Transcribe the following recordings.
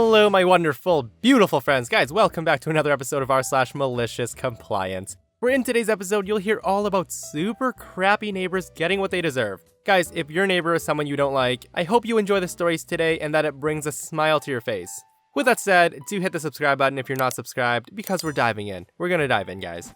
Hello, my wonderful, beautiful friends. Guys, welcome back to another episode of r/MaliciousCompliance. Where in today's episode, you'll hear all about super crappy neighbors getting what they deserve. Guys, if your neighbor is someone you don't like, I hope you enjoy the stories today and that it brings a smile to your face. With that said, do hit the subscribe button if you're not subscribed, because we're diving in. We're gonna dive in, guys.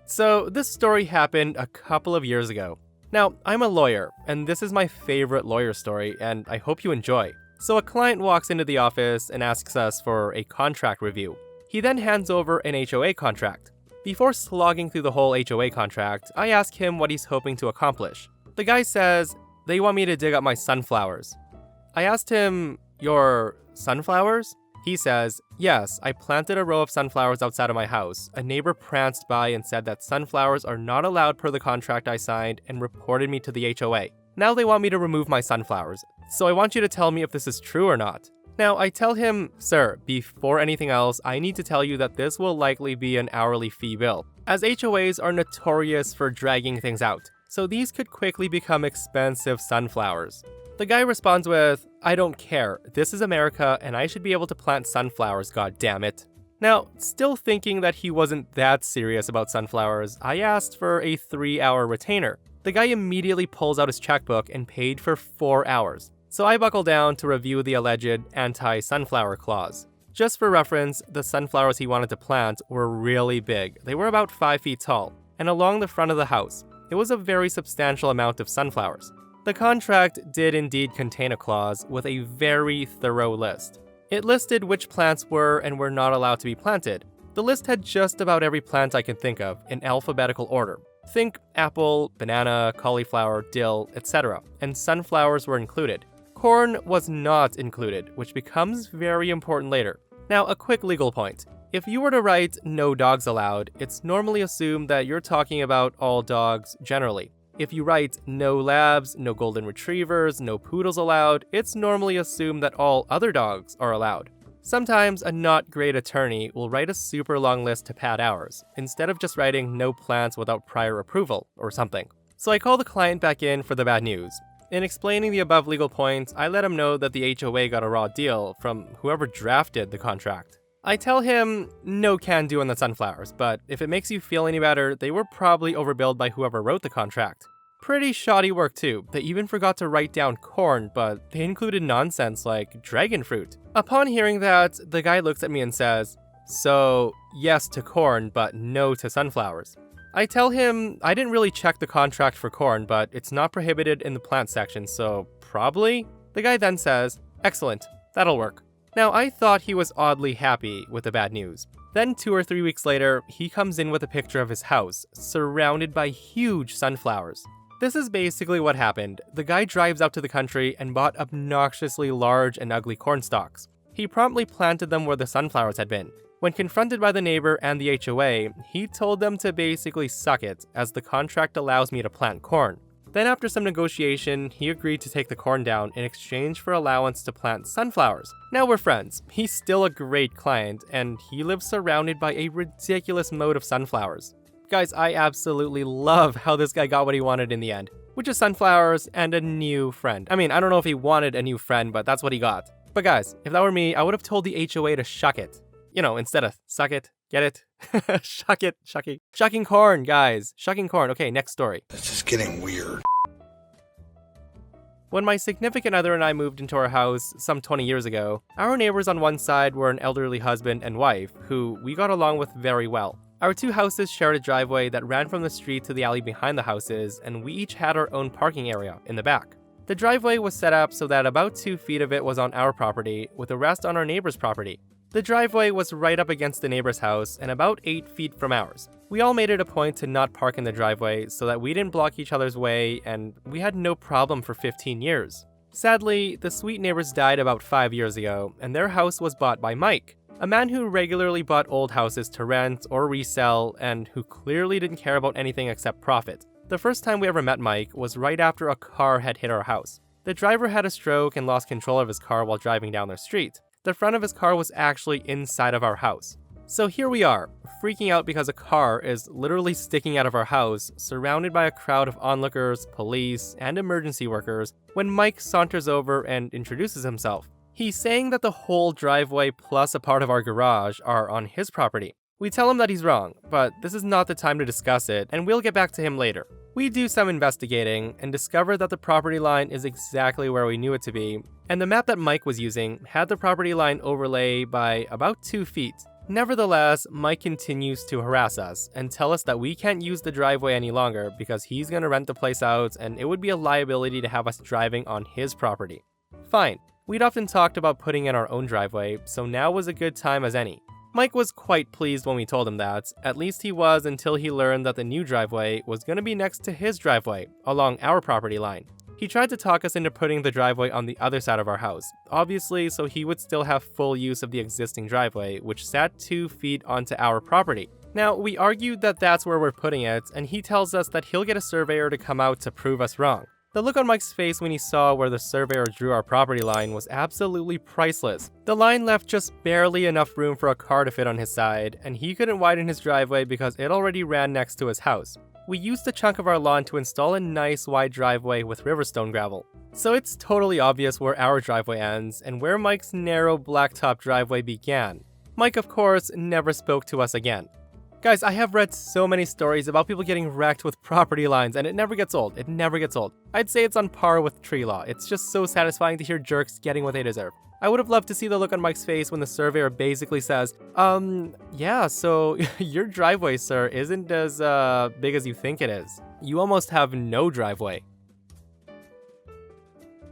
So, this story happened a couple of years ago. Now, I'm a lawyer, and this is my favorite lawyer story, and I hope you enjoy. So a client walks into the office and asks us for a contract review. He then hands over an HOA contract. Before slogging through the whole HOA contract, I ask him what he's hoping to accomplish. The guy says, they want me to dig up my sunflowers. I asked him, your sunflowers? He says, yes, I planted a row of sunflowers outside of my house. A neighbor pranced by and said that sunflowers are not allowed per the contract I signed and reported me to the HOA. Now they want me to remove my sunflowers. So I want you to tell me if this is true or not. Now, I tell him, sir, before anything else, I need to tell you that this will likely be an hourly fee bill, as HOAs are notorious for dragging things out, so these could quickly become expensive sunflowers. The guy responds with, I don't care, this is America and I should be able to plant sunflowers, goddammit. Now, still thinking that he wasn't that serious about sunflowers, I asked for a 3-hour retainer. The guy immediately pulls out his checkbook and paid for 4 hours. So I buckle down to review the alleged anti-sunflower clause. Just for reference, the sunflowers he wanted to plant were really big. They were about 5 feet tall, and along the front of the house. It was a very substantial amount of sunflowers. The contract did indeed contain a clause with a very thorough list. It listed which plants were and were not allowed to be planted. The list had just about every plant I can think of, in alphabetical order. Think apple, banana, cauliflower, dill, etc., and sunflowers were included. Corn was not included, which becomes very important later. Now, a quick legal point. If you were to write no dogs allowed, it's normally assumed that you're talking about all dogs generally. If you write no labs, no golden retrievers, no poodles allowed, it's normally assumed that all other dogs are allowed. Sometimes a not great attorney will write a super long list to pad hours, instead of just writing no plants without prior approval or something. So I call the client back in for the bad news. In explaining the above legal points, I let him know that the HOA got a raw deal from whoever drafted the contract. I tell him no can do on the sunflowers, but if it makes you feel any better, they were probably overbilled by whoever wrote the contract. Pretty shoddy work too. They even forgot to write down corn, but they included nonsense like dragon fruit. Upon hearing that, the guy looks at me and says, so yes to corn, but no to sunflowers. I tell him I didn't really check the contract for corn, but it's not prohibited in the plant section, so probably? The guy then says, excellent, that'll work. Now, I thought he was oddly happy with the bad news. Then 2 or 3 weeks later, he comes in with a picture of his house, surrounded by huge sunflowers. This is basically what happened. The guy drives out to the country and bought obnoxiously large and ugly corn stalks. He promptly planted them where the sunflowers had been. When confronted by the neighbor and the HOA, he told them to basically suck it, as the contract allows me to plant corn. Then after some negotiation, he agreed to take the corn down in exchange for allowance to plant sunflowers. Now we're friends. He's still a great client, and he lives surrounded by a ridiculous moat of sunflowers. Guys, I absolutely love how this guy got what he wanted in the end, which is sunflowers and a new friend. I mean, I don't know if he wanted a new friend, but that's what he got. But guys, if that were me, I would have told the HOA to shuck it. You know, instead of suck it, get it? Shuck it, shucking. Shucking corn, guys. Shucking corn. Okay, next story. This is getting weird. When my significant other and I moved into our house some 20 years ago, our neighbors on one side were an elderly husband and wife, who we got along with very well. Our 2 houses shared a driveway that ran from the street to the alley behind the houses, and we each had our own parking area in the back. The driveway was set up so that about 2 feet of it was on our property, with the rest on our neighbor's property. The driveway was right up against the neighbor's house and about 8 feet from ours. We all made it a point to not park in the driveway so that we didn't block each other's way, and we had no problem for 15 years. Sadly, the sweet neighbors died about 5 years ago, and their house was bought by Mike, a man who regularly bought old houses to rent or resell and who clearly didn't care about anything except profit. The first time we ever met Mike was right after a car had hit our house. The driver had a stroke and lost control of his car while driving down the street. The front of his car was actually inside of our house. So here we are, freaking out because a car is literally sticking out of our house, surrounded by a crowd of onlookers, police, and emergency workers, when Mike saunters over and introduces himself. He's saying that the whole driveway plus a part of our garage are on his property. We tell him that he's wrong, but this is not the time to discuss it, and we'll get back to him later. We do some investigating and discover that the property line is exactly where we knew it to be, and the map that Mike was using had the property line overlay by about 2 feet. Nevertheless, Mike continues to harass us and tell us that we can't use the driveway any longer because he's gonna rent the place out and it would be a liability to have us driving on his property. Fine, we'd often talked about putting in our own driveway, so now was a good time as any. Mike was quite pleased when we told him that, at least he was until he learned that the new driveway was gonna be next to his driveway, along our property line. He tried to talk us into putting the driveway on the other side of our house, obviously so he would still have full use of the existing driveway, which sat 2 feet onto our property. Now, we argued that that's where we're putting it, and he tells us that he'll get a surveyor to come out to prove us wrong. The look on Mike's face when he saw where the surveyor drew our property line was absolutely priceless. The line left just barely enough room for a car to fit on his side, and he couldn't widen his driveway because it already ran next to his house. We used a chunk of our lawn to install a nice wide driveway with Riverstone gravel. So it's totally obvious where our driveway ends and where Mike's narrow blacktop driveway began. Mike, of course, never spoke to us again. Guys, I have read so many stories about people getting wrecked with property lines and it never gets old. It never gets old. I'd say it's on par with tree law. It's just so satisfying to hear jerks getting what they deserve. I would have loved to see the look on Mike's face when the surveyor basically says, yeah, so your driveway, sir, isn't as big as you think it is. You almost have no driveway.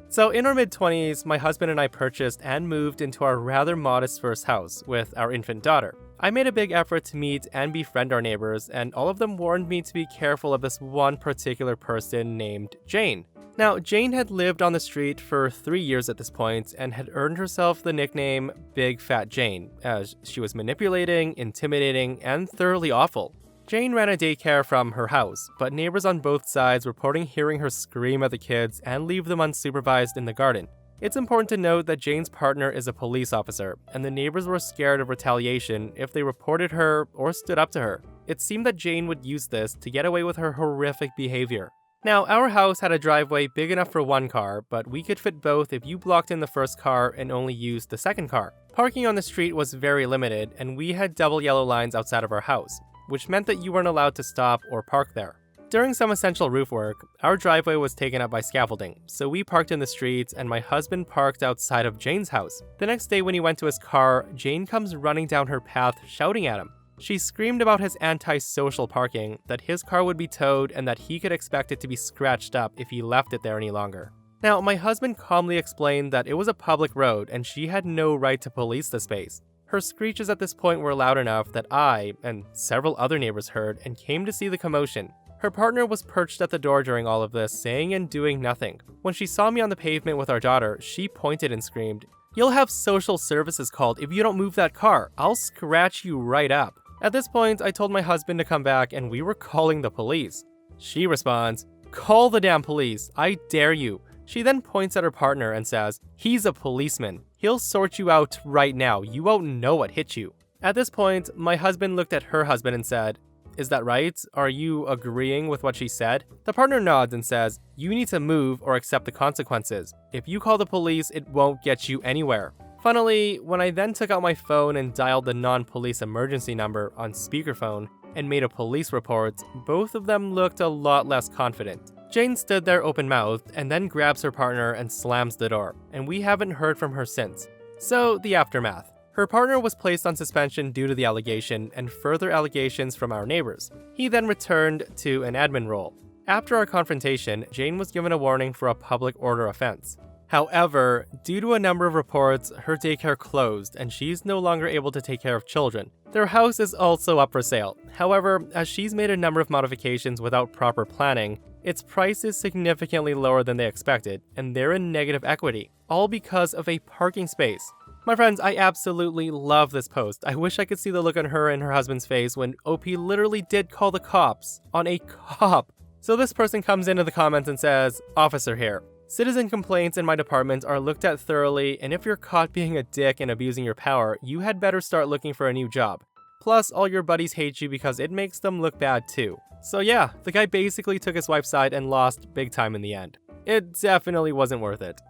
So in our mid-20s, my husband and I purchased and moved into our rather modest first house with our infant daughter. I made a big effort to meet and befriend our neighbors, and all of them warned me to be careful of this one particular person named Jane. Now, Jane had lived on the street for 3 years at this point and had earned herself the nickname Big Fat Jane, as she was manipulating, intimidating, and thoroughly awful. Jane ran a daycare from her house, but neighbors on both sides reporting hearing her scream at the kids and leave them unsupervised in the garden. It's important to note that Jane's partner is a police officer, and the neighbors were scared of retaliation if they reported her or stood up to her. It seemed that Jane would use this to get away with her horrific behavior. Now, our house had a driveway big enough for one car, but we could fit both if you blocked in the first car and only used the second car. Parking on the street was very limited, and we had double yellow lines outside of our house, which meant that you weren't allowed to stop or park there. During some essential roof work, our driveway was taken up by scaffolding, so we parked in the street and my husband parked outside of Jane's house. The next day when he went to his car, Jane comes running down her path shouting at him. She screamed about his antisocial parking, that his car would be towed, and that he could expect it to be scratched up if he left it there any longer. Now, my husband calmly explained that it was a public road and she had no right to police the space. Her screeches at this point were loud enough that I, and several other neighbors heard and came to see the commotion. Her partner was perched at the door during all of this, saying and doing nothing. When she saw me on the pavement with our daughter, she pointed and screamed, "You'll have social services called if you don't move that car. I'll scratch you right up." At this point, I told my husband to come back and we were calling the police. She responds, "Call the damn police, I dare you." She then points at her partner and says, "He's a policeman. He'll sort you out right now. You won't know what hit you." At this point, my husband looked at her husband and said, "Is that right? Are you agreeing with what she said?" The partner nods and says, "You need to move or accept the consequences. If you call the police, it won't get you anywhere." Funnily, when I then took out my phone and dialed the non-police emergency number on speakerphone and made a police report, both of them looked a lot less confident. Jane stood there open-mouthed and then grabs her partner and slams the door, and we haven't heard from her since. So, the aftermath. Her partner was placed on suspension due to the allegation and further allegations from our neighbors. He then returned to an admin role. After our confrontation, Jane was given a warning for a public order offense. However, due to a number of reports, her daycare closed and she's no longer able to take care of children. Their house is also up for sale. However, as she's made a number of modifications without proper planning, its price is significantly lower than they expected, and they're in negative equity, all because of a parking space. My friends, I absolutely love this post. I wish I could see the look on her and her husband's face when OP literally did call the cops on a cop. So this person comes into the comments and says, "Officer here. Citizen complaints in my department are looked at thoroughly, and if you're caught being a dick and abusing your power, you had better start looking for a new job. Plus, all your buddies hate you because it makes them look bad too." So yeah, the guy basically took his wife's side and lost big time in the end. It definitely wasn't worth it.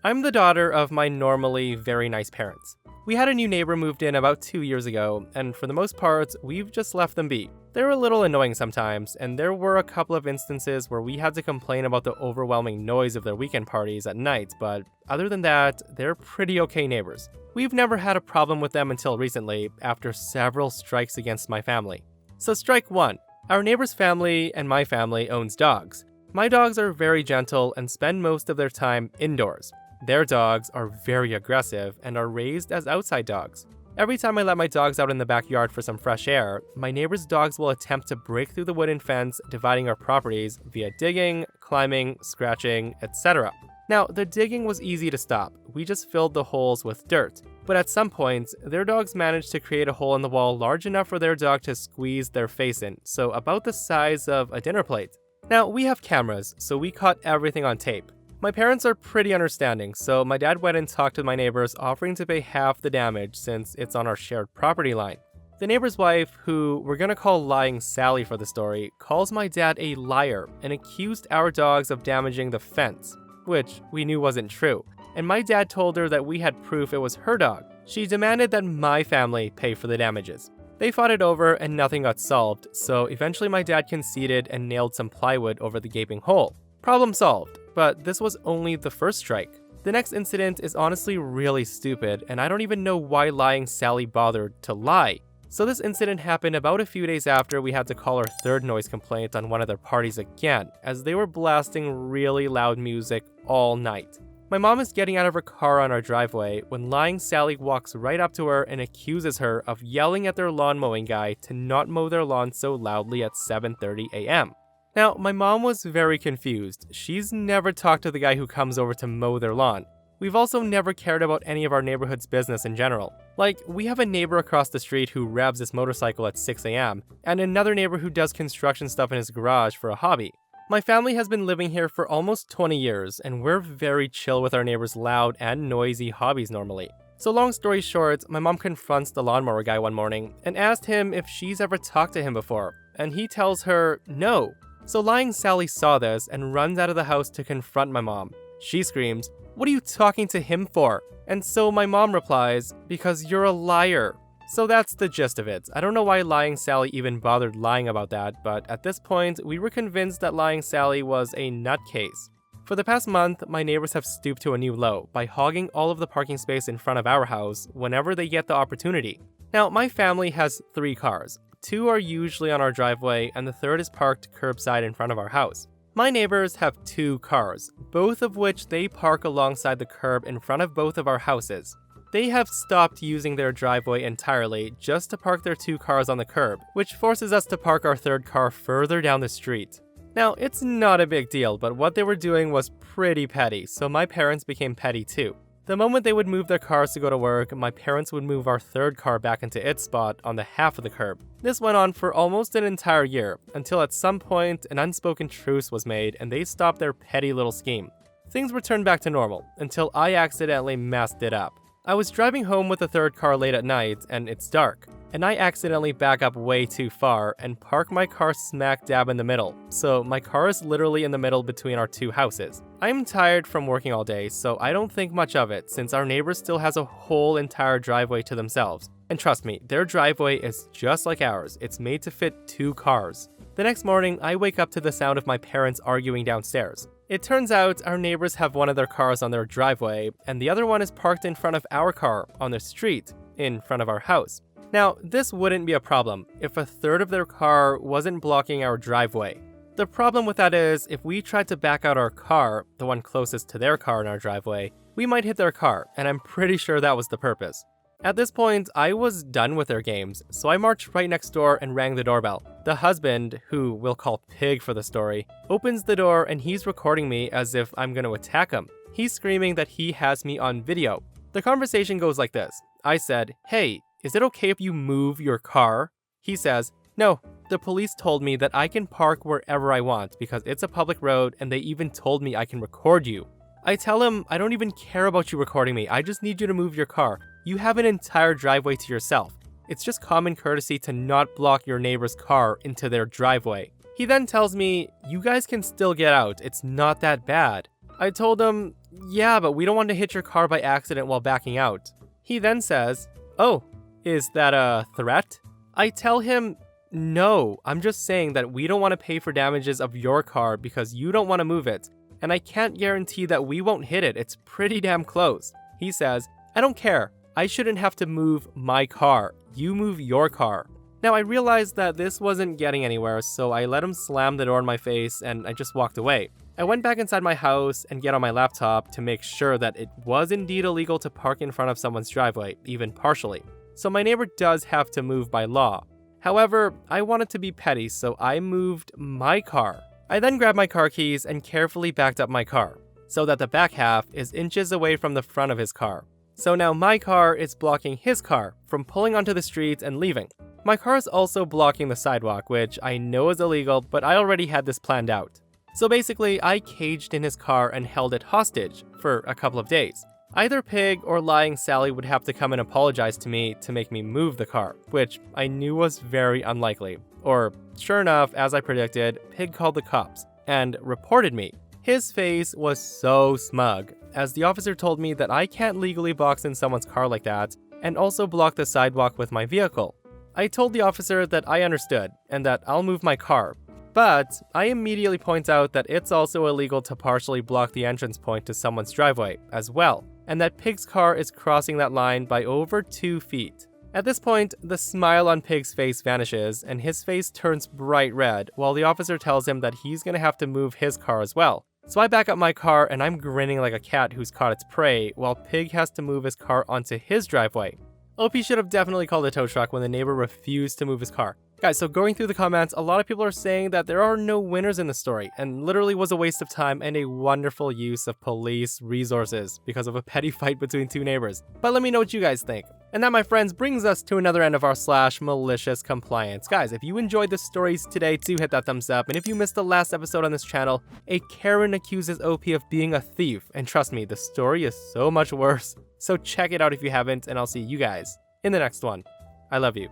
I'm the daughter of my normally very nice parents. We had a new neighbor moved in about 2 years ago, and for the most part, we've just left them be. They're a little annoying sometimes, and there were a couple of instances where we had to complain about the overwhelming noise of their weekend parties at night, but other than that, they're pretty okay neighbors. We've never had a problem with them until recently, after several strikes against my family. So strike 1. Our neighbor's family and my family owns dogs. My dogs are very gentle and spend most of their time indoors. Their dogs are very aggressive and are raised as outside dogs. Every time I let my dogs out in the backyard for some fresh air, my neighbor's dogs will attempt to break through the wooden fence dividing our properties via digging, climbing, scratching, etc. Now, the digging was easy to stop. We just filled the holes with dirt. But at some point, their dogs managed to create a hole in the wall large enough for their dog to squeeze their face in, so about the size of a dinner plate. Now, we have cameras, so we caught everything on tape. My parents are pretty understanding, so my dad went and talked to my neighbors, offering to pay half the damage since it's on our shared property line. The neighbor's wife, who we're gonna call Lying Sally for the story, calls my dad a liar and accused our dogs of damaging the fence, which we knew wasn't true, and my dad told her that we had proof it was her dog. She demanded that my family pay for the damages. They fought it over and nothing got solved, so eventually my dad conceded and nailed some plywood over the gaping hole. Problem solved, but this was only the first strike. The next incident is honestly really stupid, and I don't even know why Lying Sally bothered to lie. So this incident happened about a few days after we had to call our third noise complaint on one of their parties again, as they were blasting really loud music all night. My mom is getting out of her car on our driveway when Lying Sally walks right up to her and accuses her of yelling at their lawn mowing guy to not mow their lawn so loudly at 7:30 a.m. Now, my mom was very confused. She's never talked to the guy who comes over to mow their lawn. We've also never cared about any of our neighborhood's business in general. Like, we have a neighbor across the street who revs his motorcycle at 6 a.m., and another neighbor who does construction stuff in his garage for a hobby. My family has been living here for almost 20 years, and we're very chill with our neighbors' loud and noisy hobbies normally. So long story short, my mom confronts the lawnmower guy one morning and asked him if she's ever talked to him before, and he tells her no. So Lying Sally saw this and runs out of the house to confront my mom. She screams, "What are you talking to him for?" And so my mom replies, "Because you're a liar." So that's the gist of it. I don't know why Lying Sally even bothered lying about that, but at this point, we were convinced that Lying Sally was a nutcase. For the past month, my neighbors have stooped to a new low by hogging all of the parking space in front of our house whenever they get the opportunity. Now, my family has 3 cars. 2 are usually on our driveway, and the third is parked curbside in front of our house. My neighbors have 2 cars, both of which they park alongside the curb in front of both of our houses. They have stopped using their driveway entirely just to park their 2 cars on the curb, which forces us to park our third car further down the street. Now, it's not a big deal, but what they were doing was pretty petty, so my parents became petty too. The moment they would move their cars to go to work, my parents would move our third car back into its spot on the half of the curb. This went on for almost an entire year, until at some point an unspoken truce was made and they stopped their petty little scheme. Things returned back to normal, until I accidentally messed it up. I was driving home with the third car late at night, and it's dark, and I accidentally back up way too far and park my car smack dab in the middle, so my car is literally in the middle between our 2 houses. I'm tired from working all day, so I don't think much of it since our neighbor still has a whole entire driveway to themselves. And trust me, their driveway is just like ours. It's made to fit 2 cars. The next morning, I wake up to the sound of my parents arguing downstairs. It turns out our neighbors have one of their cars on their driveway, and the other one is parked in front of our car on the street, in front of our house. Now, this wouldn't be a problem if a third of their car wasn't blocking our driveway. The problem with that is, if we tried to back out our car, the one closest to their car in our driveway, we might hit their car, and I'm pretty sure that was the purpose. At this point, I was done with their games, so I marched right next door and rang the doorbell. The husband, who we'll call Pig for the story, opens the door and he's recording me as if I'm going to attack him. He's screaming that he has me on video. The conversation goes like this. I said, "Hey, is it okay if you move your car?" He says, "No, the police told me that I can park wherever I want because it's a public road and they even told me I can record you." I tell him, "I don't even care about you recording me, I just need you to move your car. You have an entire driveway to yourself. It's just common courtesy to not block your neighbor's car into their driveway." He then tells me, "You guys can still get out, it's not that bad." I told him, yeah, but we don't want to hit your car by accident while backing out. He then says, oh, is that a threat? I tell him, no, I'm just saying that we don't want to pay for damages of your car because you don't want to move it, and I can't guarantee that we won't hit it, it's pretty damn close. He says, I don't care, I shouldn't have to move my car, you move your car. Now I realized that this wasn't getting anywhere, so I let him slam the door in my face and I just walked away. I went back inside my house and get on my laptop to make sure that it was indeed illegal to park in front of someone's driveway, even partially. So my neighbor does have to move by law. However, I wanted to be petty, so I moved my car. I then grabbed my car keys and carefully backed up my car, so that the back half is inches away from the front of his car. So now my car is blocking his car from pulling onto the street and leaving. My car is also blocking the sidewalk, which I know is illegal, but I already had this planned out. So basically, I caged in his car and held it hostage for a couple of days. Either Pig or lying Sally would have to come and apologize to me to make me move the car, which I knew was very unlikely. Or, sure enough, as I predicted, Pig called the cops and reported me. His face was so smug, as the officer told me that I can't legally box in someone's car like that, and also block the sidewalk with my vehicle. I told the officer that I understood, and that I'll move my car, but I immediately point out that it's also illegal to partially block the entrance point to someone's driveway as well, and that Pig's car is crossing that line by over 2 feet. At this point, the smile on Pig's face vanishes, and his face turns bright red, while the officer tells him that he's gonna have to move his car as well. So I back up my car and I'm grinning like a cat who's caught its prey, while Pig has to move his car onto his driveway. OP should have definitely called a tow truck when the neighbor refused to move his car. Guys, so going through the comments, a lot of people are saying that there are no winners in the story, and literally was a waste of time and a wonderful use of police resources because of a petty fight between two neighbors. But let me know what you guys think. And that, my friends, brings us to another end of our /malicious compliance. Guys, if you enjoyed the stories today, do hit that thumbs up. And if you missed the last episode on this channel, a Karen accuses OP of being a thief. And trust me, the story is so much worse. So check it out if you haven't, and I'll see you guys in the next one. I love you.